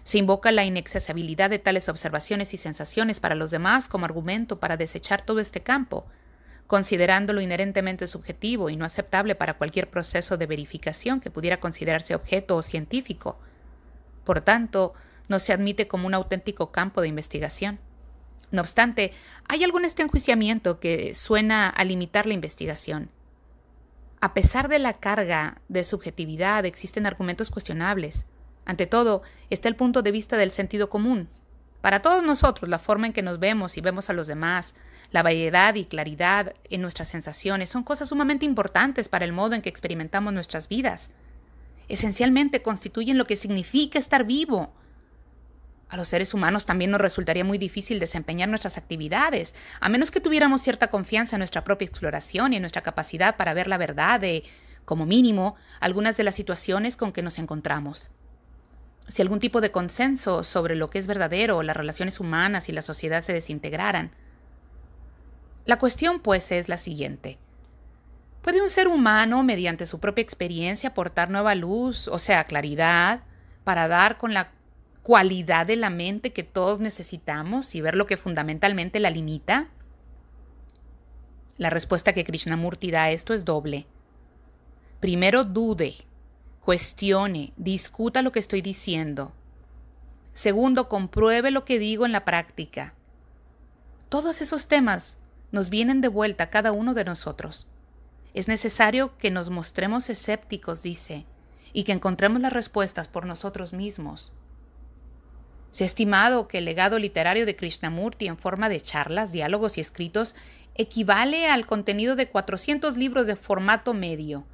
Se invoca la inaccesibilidad de tales observaciones y sensaciones para los demás como argumento para desechar todo este campo, considerándolo inherentemente subjetivo y no aceptable para cualquier proceso de verificación que pudiera considerarse objeto o científico. Por tanto, no se admite como un auténtico campo de investigación. No obstante, hay algo en este enjuiciamiento que suena a limitar la investigación. A pesar de la carga de subjetividad, existen argumentos cuestionables. Ante todo, está el punto de vista del sentido común. Para todos nosotros, la forma en que nos vemos y vemos a los demás, la variedad y claridad en nuestras sensaciones son cosas sumamente importantes para el modo en que experimentamos nuestras vidas. Esencialmente constituyen lo que significa estar vivo. A los seres humanos también nos resultaría muy difícil desempeñar nuestras actividades, a menos que tuviéramos cierta confianza en nuestra propia exploración y en nuestra capacidad para ver la verdad de, como mínimo, algunas de las situaciones con que nos encontramos. Si algún tipo de consenso sobre lo que es verdadero, las relaciones humanas y la sociedad se desintegraran. La cuestión, pues, es la siguiente. ¿Puede un ser humano, mediante su propia experiencia, aportar nueva luz, o sea, claridad, para dar con la cualidad de la mente que todos necesitamos y ver lo que fundamentalmente la limita? La respuesta que Krishnamurti da a esto es doble. Primero, dude, cuestione, discuta lo que estoy diciendo. Segundo, compruebe lo que digo en la práctica. Todos esos temas nos vienen de vuelta a cada uno de nosotros. Es necesario que nos mostremos escépticos, dice, y que encontremos las respuestas por nosotros mismos. Se ha estimado que el legado literario de Krishnamurti en forma de charlas, diálogos y escritos equivale al contenido de 400 libros de formato medio.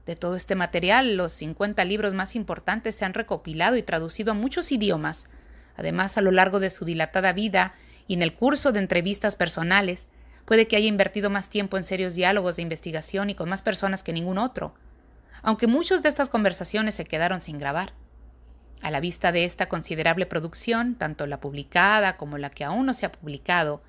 De todo este material, los 50 libros más importantes se han recopilado y traducido a muchos idiomas. Además, a lo largo de su dilatada vida y en el curso de entrevistas personales, puede que haya invertido más tiempo en serios diálogos de investigación y con más personas que ningún otro, aunque muchas de estas conversaciones se quedaron sin grabar. A la vista de esta considerable producción, tanto la publicada como la que aún no se ha publicado,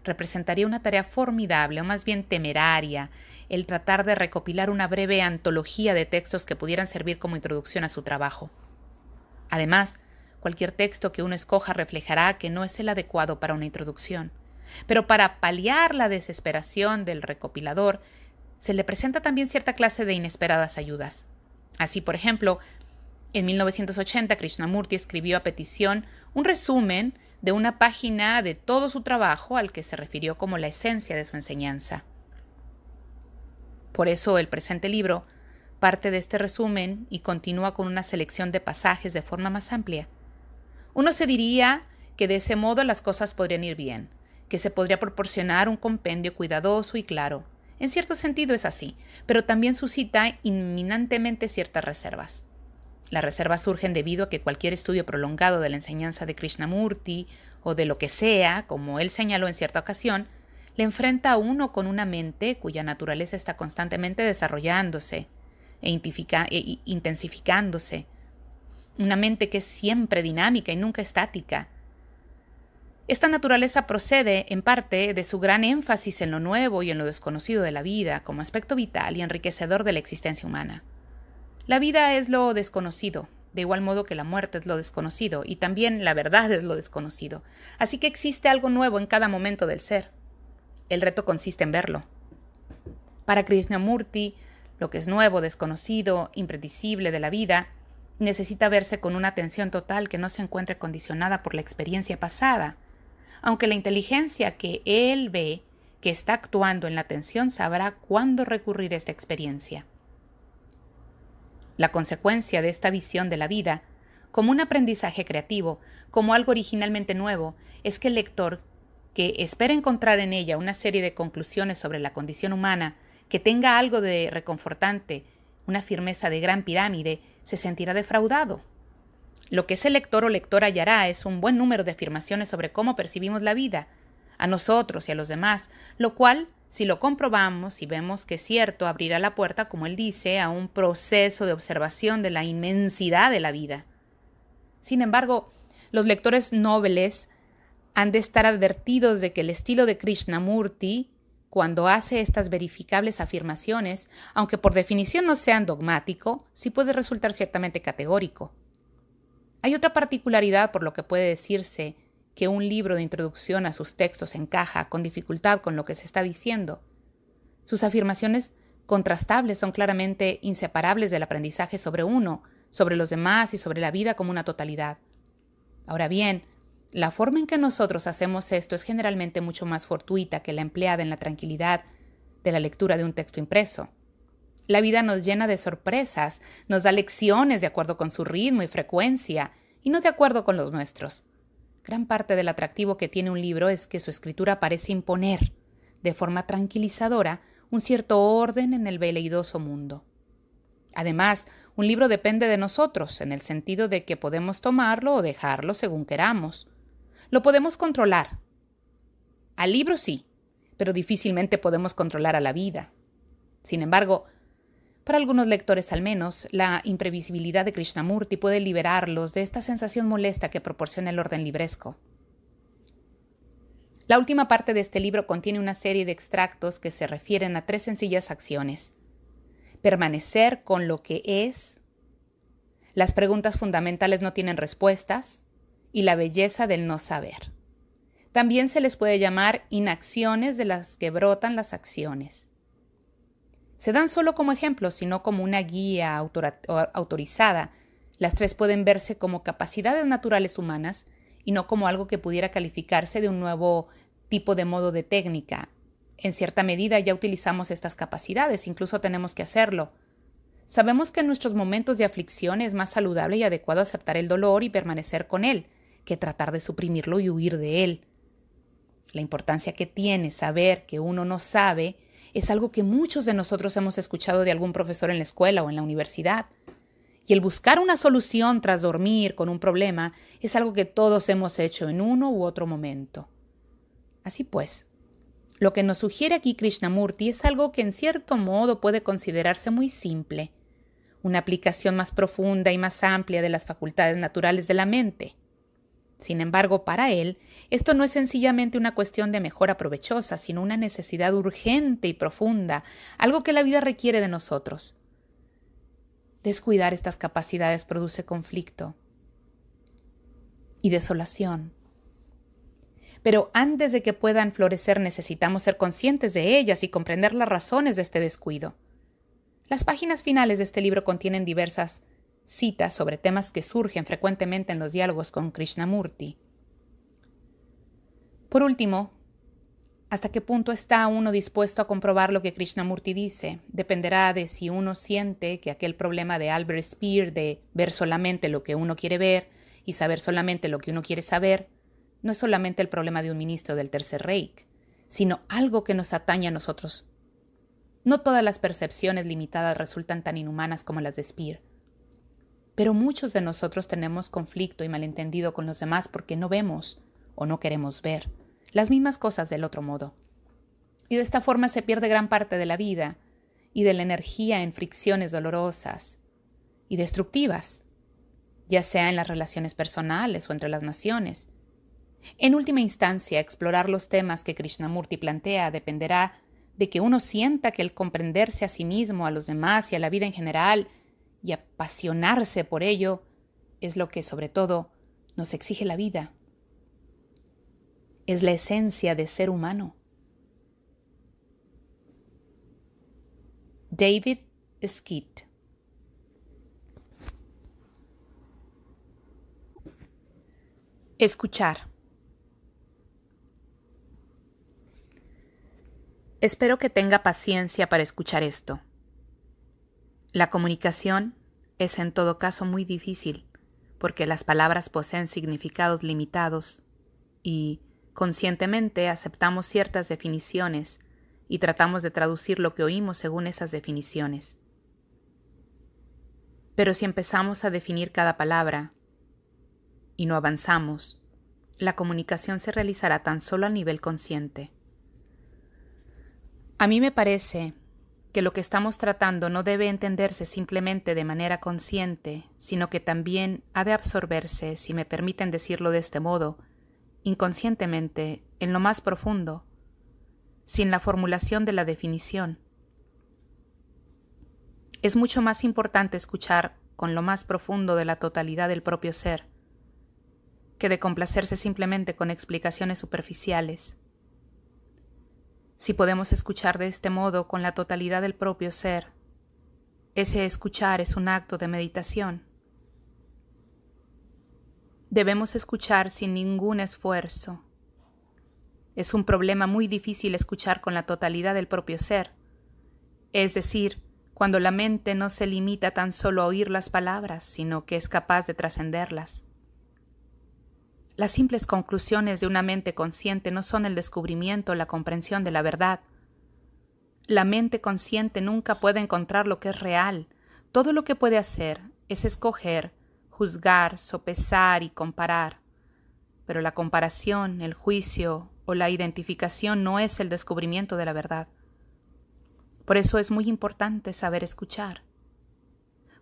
representaría una tarea formidable, o más bien temeraria, el tratar de recopilar una breve antología de textos que pudieran servir como introducción a su trabajo. Además, cualquier texto que uno escoja reflejará que no es el adecuado para una introducción. Pero para paliar la desesperación del recopilador, se le presenta también cierta clase de inesperadas ayudas. Así, por ejemplo, En 1980, Krishnamurti escribió a petición un resumen de una página de todo su trabajo al que se refirió como la esencia de su enseñanza. Por eso el presente libro parte de este resumen y continúa con una selección de pasajes de forma más amplia. Uno se diría que de ese modo las cosas podrían ir bien, que se podría proporcionar un compendio cuidadoso y claro. En cierto sentido es así, pero también suscita inminentemente ciertas reservas. Las reservas surgen debido a que cualquier estudio prolongado de la enseñanza de Krishnamurti o de lo que sea, como él señaló en cierta ocasión, le enfrenta a uno con una mente cuya naturaleza está constantemente desarrollándose e intensificándose. Una mente que es siempre dinámica y nunca estática. Esta naturaleza procede, en parte, de su gran énfasis en lo nuevo y en lo desconocido de la vida, como aspecto vital y enriquecedor de la existencia humana. La vida es lo desconocido, de igual modo que la muerte es lo desconocido, y también la verdad es lo desconocido. Así que existe algo nuevo en cada momento del ser. El reto consiste en verlo. Para Krishnamurti, lo que es nuevo, desconocido, impredecible de la vida, necesita verse con una atención total que no se encuentre condicionada por la experiencia pasada. Aunque la inteligencia que él ve, que está actuando en la atención, sabrá cuándo recurrir a esta experiencia. La consecuencia de esta visión de la vida, como un aprendizaje creativo, como algo originalmente nuevo, es que el lector, que espera encontrar en ella una serie de conclusiones sobre la condición humana, que tenga algo de reconfortante, una firmeza de gran pirámide, se sentirá defraudado. Lo que ese lector o lectora hallará es un buen número de afirmaciones sobre cómo percibimos la vida, a nosotros y a los demás, lo cual, si lo comprobamos y vemos que es cierto, abrirá la puerta, como él dice, a un proceso de observación de la inmensidad de la vida. Sin embargo, los lectores nobles han de estar advertidos de que el estilo de Krishnamurti, cuando hace estas verificables afirmaciones, aunque por definición no sean dogmático, sí puede resultar ciertamente categórico. Hay otra particularidad por lo que puede decirse que un libro de introducción a sus textos encaja con dificultad con lo que se está diciendo. Sus afirmaciones contrastables son claramente inseparables del aprendizaje sobre uno, sobre los demás y sobre la vida como una totalidad. Ahora bien, la forma en que nosotros hacemos esto es generalmente mucho más fortuita que la empleada en la tranquilidad de la lectura de un texto impreso. La vida nos llena de sorpresas, nos da lecciones de acuerdo con su ritmo y frecuencia, y no de acuerdo con los nuestros. Gran parte del atractivo que tiene un libro es que su escritura parece imponer, de forma tranquilizadora, un cierto orden en el veleidoso mundo. Además, un libro depende de nosotros, en el sentido de que podemos tomarlo o dejarlo según queramos. Lo podemos controlar. Al libro sí, pero difícilmente podemos controlar a la vida. Sin embargo, para algunos lectores al menos, la imprevisibilidad de Krishnamurti puede liberarlos de esta sensación molesta que proporciona el orden libresco. La última parte de este libro contiene una serie de extractos que se refieren a 3 sencillas acciones. Permanecer con lo que es, las preguntas fundamentales no tienen respuestas, y la belleza del no saber. También se les puede llamar inacciones de las que brotan las acciones. Se dan solo como ejemplos, sino como una guía autorizada. Las 3 pueden verse como capacidades naturales humanas y no como algo que pudiera calificarse de un nuevo tipo de modo de técnica. En cierta medida ya utilizamos estas capacidades, incluso tenemos que hacerlo. Sabemos que en nuestros momentos de aflicción es más saludable y adecuado aceptar el dolor y permanecer con él, que tratar de suprimirlo y huir de él. La importancia que tiene saber que uno no sabe es algo que muchos de nosotros hemos escuchado de algún profesor en la escuela o en la universidad. Y el buscar una solución tras dormir con un problema es algo que todos hemos hecho en uno u otro momento. Así pues, lo que nos sugiere aquí Krishnamurti es algo que en cierto modo puede considerarse muy simple, una aplicación más profunda y más amplia de las facultades naturales de la mente. Sin embargo, para él, esto no es sencillamente una cuestión de mejora provechosa, sino una necesidad urgente y profunda, algo que la vida requiere de nosotros. Descuidar estas capacidades produce conflicto y desolación. Pero antes de que puedan florecer necesitamos ser conscientes de ellas y comprender las razones de este descuido. Las páginas finales de este libro contienen diversas citas sobre temas que surgen frecuentemente en los diálogos con Krishnamurti. Por último, ¿hasta qué punto está uno dispuesto a comprobar lo que Krishnamurti dice? Dependerá de si uno siente que aquel problema de Albert Speer de ver solamente lo que uno quiere ver y saber solamente lo que uno quiere saber, no es solamente el problema de un ministro del Tercer Reich, sino algo que nos atañe a nosotros. No todas las percepciones limitadas resultan tan inhumanas como las de Speer, pero muchos de nosotros tenemos conflicto y malentendido con los demás porque no vemos o no queremos ver las mismas cosas del otro modo. Y de esta forma se pierde gran parte de la vida y de la energía en fricciones dolorosas y destructivas, ya sea en las relaciones personales o entre las naciones. En última instancia, explorar los temas que Krishnamurti plantea dependerá de que uno sienta que el comprenderse a sí mismo, a los demás y a la vida en general, y apasionarse por ello, es lo que, sobre todo, nos exige la vida. Es la esencia de ser humano. David Skeet. Escuchar. Espero que tenga paciencia para escuchar esto. La comunicación es en todo caso muy difícil, porque las palabras poseen significados limitados y, conscientemente, aceptamos ciertas definiciones y tratamos de traducir lo que oímos según esas definiciones. Pero si empezamos a definir cada palabra y no avanzamos, la comunicación se realizará tan solo a nivel consciente. A mí me parece que lo que estamos tratando no debe entenderse simplemente de manera consciente, sino que también ha de absorberse, si me permiten decirlo de este modo, inconscientemente, en lo más profundo, sin la formulación de la definición. Es mucho más importante escuchar con lo más profundo de la totalidad del propio ser, que de complacerse simplemente con explicaciones superficiales. Si podemos escuchar de este modo con la totalidad del propio ser, ese escuchar es un acto de meditación. Debemos escuchar sin ningún esfuerzo. Es un problema muy difícil escuchar con la totalidad del propio ser, es decir, cuando la mente no se limita tan solo a oír las palabras, sino que es capaz de trascenderlas. Las simples conclusiones de una mente consciente no son el descubrimiento o la comprensión de la verdad. La mente consciente nunca puede encontrar lo que es real. Todo lo que puede hacer es escoger, juzgar, sopesar y comparar. Pero la comparación, el juicio o la identificación no es el descubrimiento de la verdad. Por eso es muy importante saber escuchar.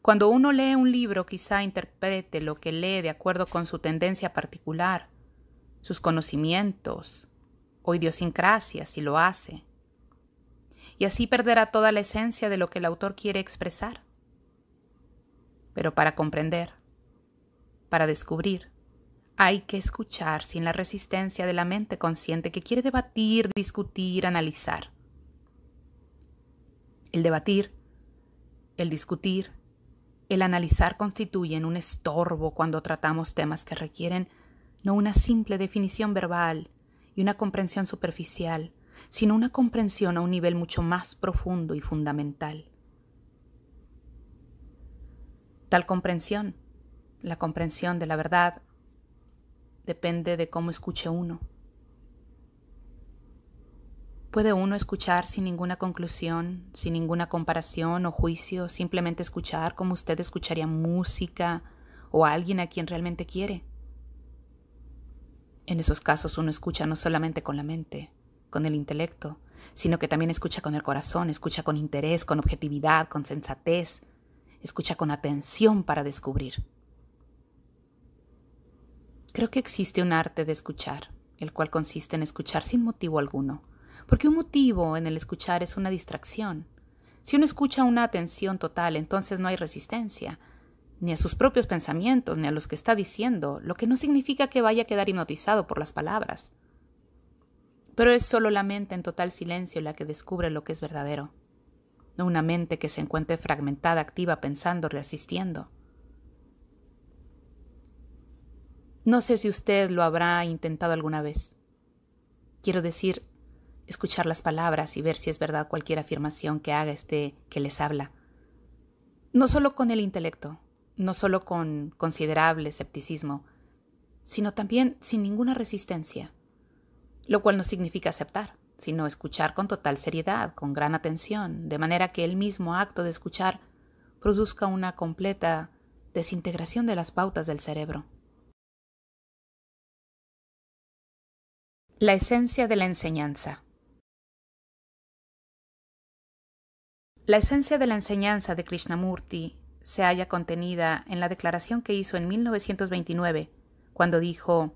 Cuando uno lee un libro, quizá interprete lo que lee de acuerdo con su tendencia particular, sus conocimientos o idiosincrasias, si lo hace. Y así perderá toda la esencia de lo que el autor quiere expresar. Pero para comprender, para descubrir, hay que escuchar sin la resistencia de la mente consciente que quiere debatir, discutir, analizar. El debatir, el discutir, el analizar constituyen un estorbo cuando tratamos temas que requieren no una simple definición verbal y una comprensión superficial, sino una comprensión a un nivel mucho más profundo y fundamental. Tal comprensión, la comprensión de la verdad, depende de cómo escuche uno. ¿Puede uno escuchar sin ninguna conclusión, sin ninguna comparación o juicio, simplemente escuchar como usted escucharía música o a alguien a quien realmente quiere? En esos casos uno escucha no solamente con la mente, con el intelecto, sino que también escucha con el corazón, escucha con interés, con objetividad, con sensatez, escucha con atención para descubrir. Creo que existe un arte de escuchar, el cual consiste en escuchar sin motivo alguno, porque un motivo en el escuchar es una distracción. Si uno escucha una atención total, entonces no hay resistencia, ni a sus propios pensamientos, ni a los que está diciendo, lo que no significa que vaya a quedar hipnotizado por las palabras. Pero es solo la mente en total silencio la que descubre lo que es verdadero, no una mente que se encuentre fragmentada, activa, pensando, resistiendo. No sé si usted lo habrá intentado alguna vez. Quiero decir, escuchar las palabras y ver si es verdad cualquier afirmación que haga este que les habla. No solo con el intelecto, no solo con considerable escepticismo, sino también sin ninguna resistencia, lo cual no significa aceptar, sino escuchar con total seriedad, con gran atención, de manera que el mismo acto de escuchar produzca una completa desintegración de las pautas del cerebro. La esencia de la enseñanza. La esencia de la enseñanza de Krishnamurti se halla contenida en la declaración que hizo en 1929, cuando dijo: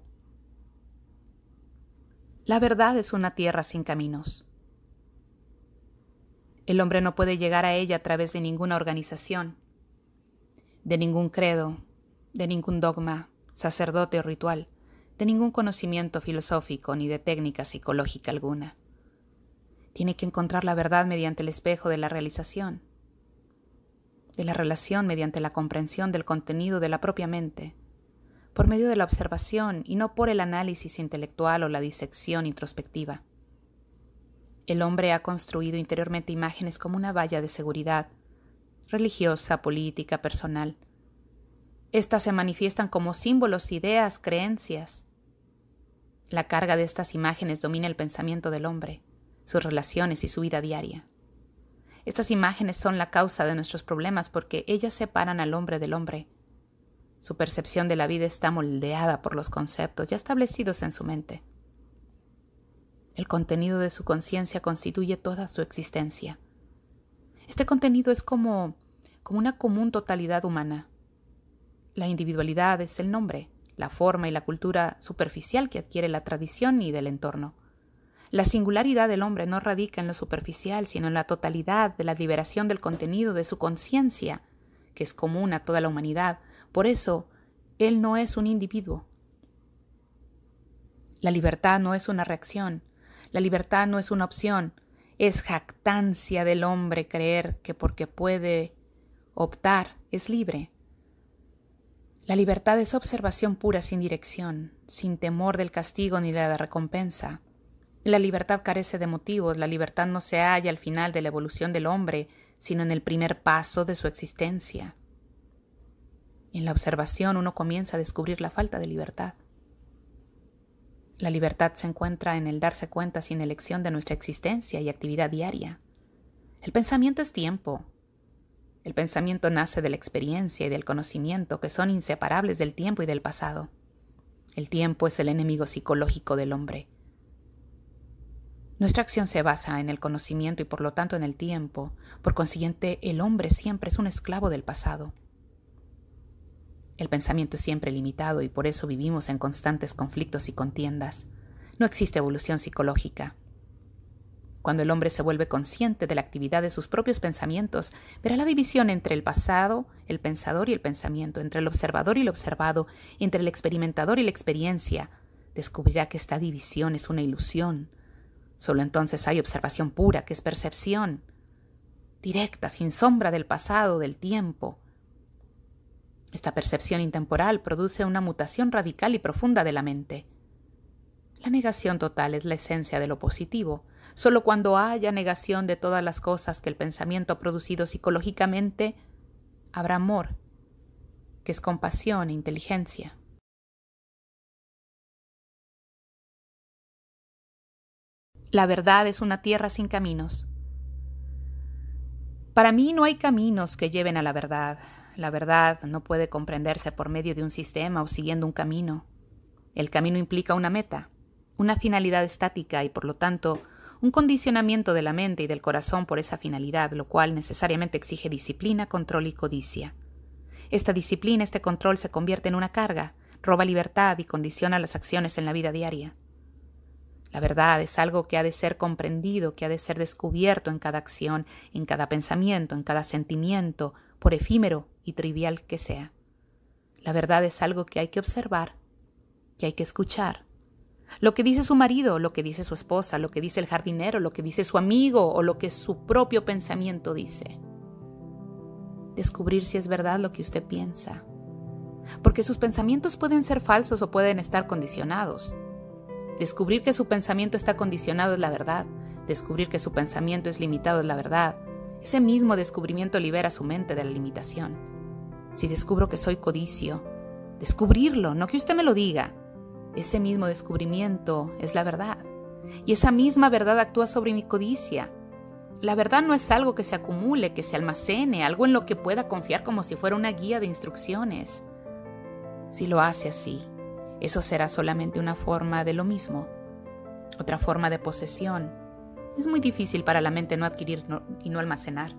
«La verdad es una tierra sin caminos. El hombre no puede llegar a ella a través de ninguna organización, de ningún credo, de ningún dogma, sacerdote o ritual, de ningún conocimiento filosófico ni de técnica psicológica alguna. Tiene que encontrar la verdad mediante el espejo de la realización, de la relación mediante la comprensión del contenido de la propia mente, por medio de la observación y no por el análisis intelectual o la disección introspectiva. El hombre ha construido interiormente imágenes como una valla de seguridad, religiosa, política, personal. Estas se manifiestan como símbolos, ideas, creencias. La carga de estas imágenes domina el pensamiento del hombre, sus relaciones y su vida diaria. Estas imágenes son la causa de nuestros problemas porque ellas separan al hombre del hombre. Su percepción de la vida está moldeada por los conceptos ya establecidos en su mente. El contenido de su conciencia constituye toda su existencia. Este contenido es como una común totalidad humana. La individualidad es el nombre, la forma y la cultura superficial que adquiere la tradición y del entorno. La singularidad del hombre no radica en lo superficial, sino en la totalidad de la liberación del contenido de su conciencia, que es común a toda la humanidad. Por eso, él no es un individuo. La libertad no es una reacción, la libertad no es una opción, es jactancia del hombre creer que porque puede optar es libre. La libertad es observación pura sin dirección, sin temor del castigo ni de la recompensa. La libertad carece de motivos, la libertad no se halla al final de la evolución del hombre, sino en el primer paso de su existencia. En la observación uno comienza a descubrir la falta de libertad. La libertad se encuentra en el darse cuenta sin elección de nuestra existencia y actividad diaria. El pensamiento es tiempo. El pensamiento nace de la experiencia y del conocimiento, que son inseparables del tiempo y del pasado. El tiempo es el enemigo psicológico del hombre. Nuestra acción se basa en el conocimiento y por lo tanto en el tiempo. Por consiguiente, el hombre siempre es un esclavo del pasado. El pensamiento es siempre limitado y por eso vivimos en constantes conflictos y contiendas. No existe evolución psicológica. Cuando el hombre se vuelve consciente de la actividad de sus propios pensamientos, verá la división entre el pasado, el pensador y el pensamiento, entre el observador y el observado, entre el experimentador y la experiencia. Descubrirá que esta división es una ilusión. Solo entonces hay observación pura, que es percepción directa, sin sombra del pasado, del tiempo. Esta percepción intemporal produce una mutación radical y profunda de la mente. La negación total es la esencia de lo positivo. Solo cuando haya negación de todas las cosas que el pensamiento ha producido psicológicamente, habrá amor, que es compasión e inteligencia. La verdad es una tierra sin caminos. Para mí no hay caminos que lleven a la verdad. La verdad no puede comprenderse por medio de un sistema o siguiendo un camino. El camino implica una meta, una finalidad estática y, por lo tanto, un condicionamiento de la mente y del corazón por esa finalidad, lo cual necesariamente exige disciplina, control y codicia. Esta disciplina, este control se convierte en una carga, roba libertad y condiciona las acciones en la vida diaria. La verdad es algo que ha de ser comprendido, que ha de ser descubierto en cada acción, en cada pensamiento, en cada sentimiento, por efímero y trivial que sea. La verdad es algo que hay que observar, que hay que escuchar. Lo que dice su marido, lo que dice su esposa, lo que dice el jardinero, lo que dice su amigo o lo que su propio pensamiento dice. Descubrir si es verdad lo que usted piensa. porque sus pensamientos pueden ser falsos o pueden estar condicionados. Descubrir que su pensamiento está condicionado es la verdad. Descubrir que su pensamiento es limitado es la verdad. Ese mismo descubrimiento libera su mente de la limitación. Si descubro que soy codicio, descubrirlo, no que usted me lo diga. Ese mismo descubrimiento es la verdad. Y esa misma verdad actúa sobre mi codicia. La verdad no es algo que se acumule, que se almacene, algo en lo que pueda confiar como si fuera una guía de instrucciones. Si lo hace así, eso será solamente una forma de lo mismo, otra forma de posesión. Es muy difícil para la mente no adquirir y no almacenar.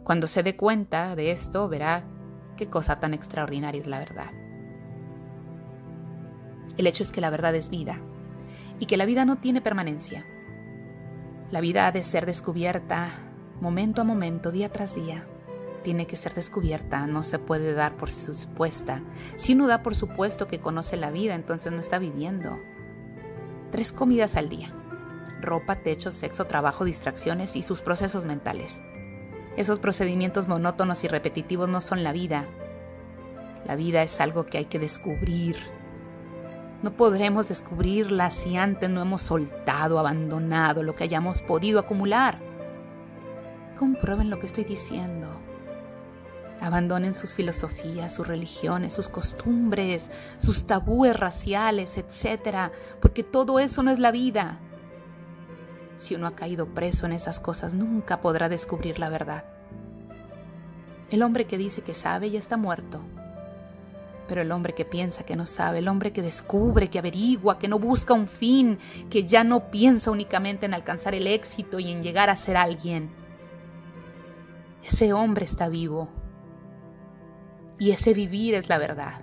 Cuando se dé cuenta de esto, verá qué cosa tan extraordinaria es la verdad. El hecho es que la verdad es vida y que la vida no tiene permanencia. La vida ha de ser descubierta momento a momento, día tras día. Tiene que ser descubierta, no se puede dar por supuesta. Si uno da por supuesto que conoce la vida, entonces no está viviendo. 3 comidas al día: ropa, techo, sexo, trabajo, distracciones y sus procesos mentales. Esos procedimientos monótonos y repetitivos no son la vida. La vida es algo que hay que descubrir. No podremos descubrirla si antes no hemos soltado, abandonado lo que hayamos podido acumular. Comprueben lo que estoy diciendo. Abandonen sus filosofías, sus religiones, sus costumbres, sus tabúes raciales, etc. Porque todo eso no es la vida. Si uno ha caído preso en esas cosas, nunca podrá descubrir la verdad. El hombre que dice que sabe ya está muerto. Pero el hombre que piensa que no sabe, el hombre que descubre, que averigua, que no busca un fin, que ya no piensa únicamente en alcanzar el éxito y en llegar a ser alguien, ese hombre está vivo. Y ese vivir es la verdad.